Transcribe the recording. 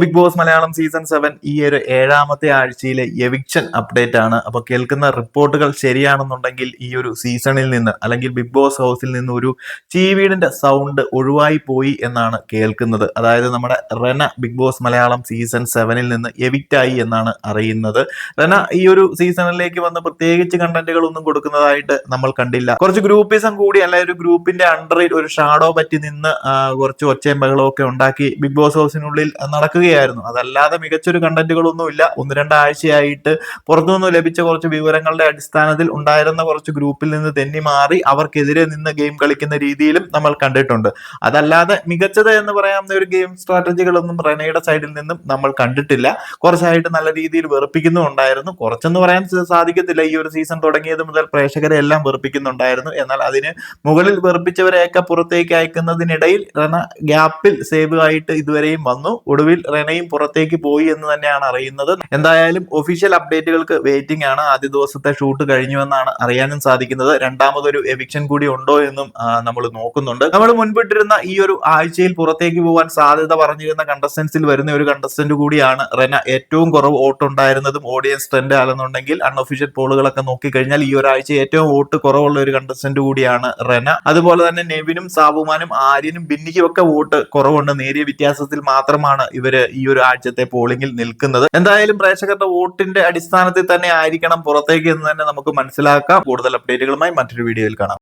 Big boss Malayalam season 7 ഈ ഒരു ഏഴാമത്തെ ആഴ്ചയിലെ എവിക്ഷൻ അപ്ഡേറ്റ് ആണ്. അപ്പോൾ കേൾക്കുന്ന റിപ്പോർട്ടുകൾ ശരിയാണെന്നുണ്ടെങ്കിൽ ഈ ഒരു സീസണിൽ നിന്ന് അല്ലെങ്കിൽ ബിഗ് ബോസ് ഹൗസിൽ നിന്ന് ഒരു ചീവീടിന്റെ സൗണ്ട് ഒഴിവായി പോയി എന്നാണ് കേൾക്കുന്നത്. അതായത് നമ്മുടെ Rena big boss Malayalam season 7 നിന്ന് എവിക്റ്റ് ആയി എന്നാണ് അറിയുന്നത്. റെന ഈ ഒരു സീസണിലേക്ക് വന്ന് പ്രത്യേകിച്ച് കണ്ടന്റുകൾ ഒന്നും കൊടുക്കുന്നതായിട്ട് നമ്മൾ കണ്ടില്ല. കുറച്ച് ഗ്രൂപ്പിസം കൂടി അല്ല, ഒരു ഗ്രൂപ്പിന്റെ അണ്ടറിൽ ഒരു ഷാഡോ പറ്റി നിന്ന് കുറച്ച് ഒച്ചയും ബഹളവും ഒക്കെ ഉണ്ടാക്കി ബിഗ് ബോസ് ഹൗസിനുള്ളിൽ നടക്കുകയായിരുന്നു. അതല്ലാതെ മികച്ചൊരു കണ്ടന്റുകളൊന്നുമില്ല. 1-2 ആഴ്ചയായിട്ട് പുറത്തുനിന്ന് ലഭിച്ച കുറച്ച് വിവരങ്ങളുടെ അടിസ്ഥാനത്തിൽ ഉണ്ടായിരുന്ന കുറച്ച് ഗ്രൂപ്പിൽ നിന്ന് തെന്നി മാറി അവർക്കെതിരെ നിന്ന് ഗെയിം കളിക്കുന്ന രീതിയിലും നമ്മൾ കണ്ടിട്ടുണ്ട്. അതല്ലാതെ മികച്ചത് എന്ന് പറയാവുന്ന ഒരു ഗെയിം സ്ട്രാറ്റജികളൊന്നും റെനയുടെ സൈഡിൽ നിന്നും നമ്മൾ കണ്ടിട്ടില്ല. കുറച്ചായിട്ട് നല്ല രീതിയിൽ വെറുപ്പിക്കുന്നുണ്ടായിരുന്നു. കുറച്ചെന്ന് പറയാൻ സാധിക്കത്തില്ല. ഈ ഒരു സീസൺ തുടങ്ങിയത് മുതൽ പ്രേക്ഷകരെ എല്ലാം വെറുപ്പിക്കുന്നുണ്ടായിരുന്നു. എന്നാൽ അതിന് മുകളിൽ വെറുപ്പിച്ചവരെയൊക്കെ പുറത്തേക്ക് അയക്കുന്നതിനിടയിൽ റെന ഗ്യാപ്പിൽ സേവ് ആയിട്ട് ഇതുവരെയും വന്നു. ഒടുവിൽ റെനയും പുറത്തേക്ക് പോയി എന്ന് തന്നെയാണ് അറിയുന്നത്. എന്തായാലും ഒഫീഷ്യൽ അപ്ഡേറ്റുകൾക്ക് വെയിറ്റിംഗ് ആണ്. ആദ്യ ദിവസത്തെ ഷൂട്ട് കഴിഞ്ഞുവെന്നാണ് അറിയാനും സാധിക്കുന്നത്. രണ്ടാമതൊരു എവിക്ഷൻ കൂടി ഉണ്ടോ എന്നും നമ്മൾ നോക്കുന്നുണ്ട്. നമ്മൾ മുൻപിട്ടിരുന്ന ഈ ഒരു ആഴ്ചയിൽ പുറത്തേക്ക് പോകാൻ സാധ്യത പറഞ്ഞിരുന്ന കണ്ടസ്റ്റൻസിൽ വരുന്ന ഒരു കണ്ടസ്റ്റന്റ് കൂടിയാണ് റെന. ഏറ്റവും കുറവ് വോട്ടുണ്ടായിരുന്നതും ഓഡിയൻസ് ട്രെൻഡ് അല്ലെന്നുണ്ടെങ്കിൽ അൺഒഫീഷ്യൽ പോളുകളൊക്കെ നോക്കിക്കഴിഞ്ഞാൽ ഈ ഒരാഴ്ച ഏറ്റവും വോട്ട് കുറവുള്ള ഒരു കണ്ടസ്റ്റന്റ് കൂടിയാണ് റെന. അതുപോലെ തന്നെ നെവിനും സാബുമാനും ആര്യനും ബിന്നിക്കും ഒക്കെ വോട്ട് കുറവുണ്ട്. നേരിയ വ്യത്യാസത്തിൽ മാത്രമാണ് ഇവര് ഈ ഒരു ആഴ്ചത്തെ പോളിംഗിൽ നിൽക്കുന്നത്. എന്തായാലും പ്രേക്ഷകരുടെ വോട്ടിന്റെ അടിസ്ഥാനത്തിൽ തന്നെ ആയിരിക്കണം പുറത്തേക്ക് എന്ന് തന്നെ നമുക്ക് മനസ്സിലാക്കാം. കൂടുതൽ അപ്ഡേറ്റുകളുമായി മറ്റൊരു വീഡിയോയിൽ കാണാം.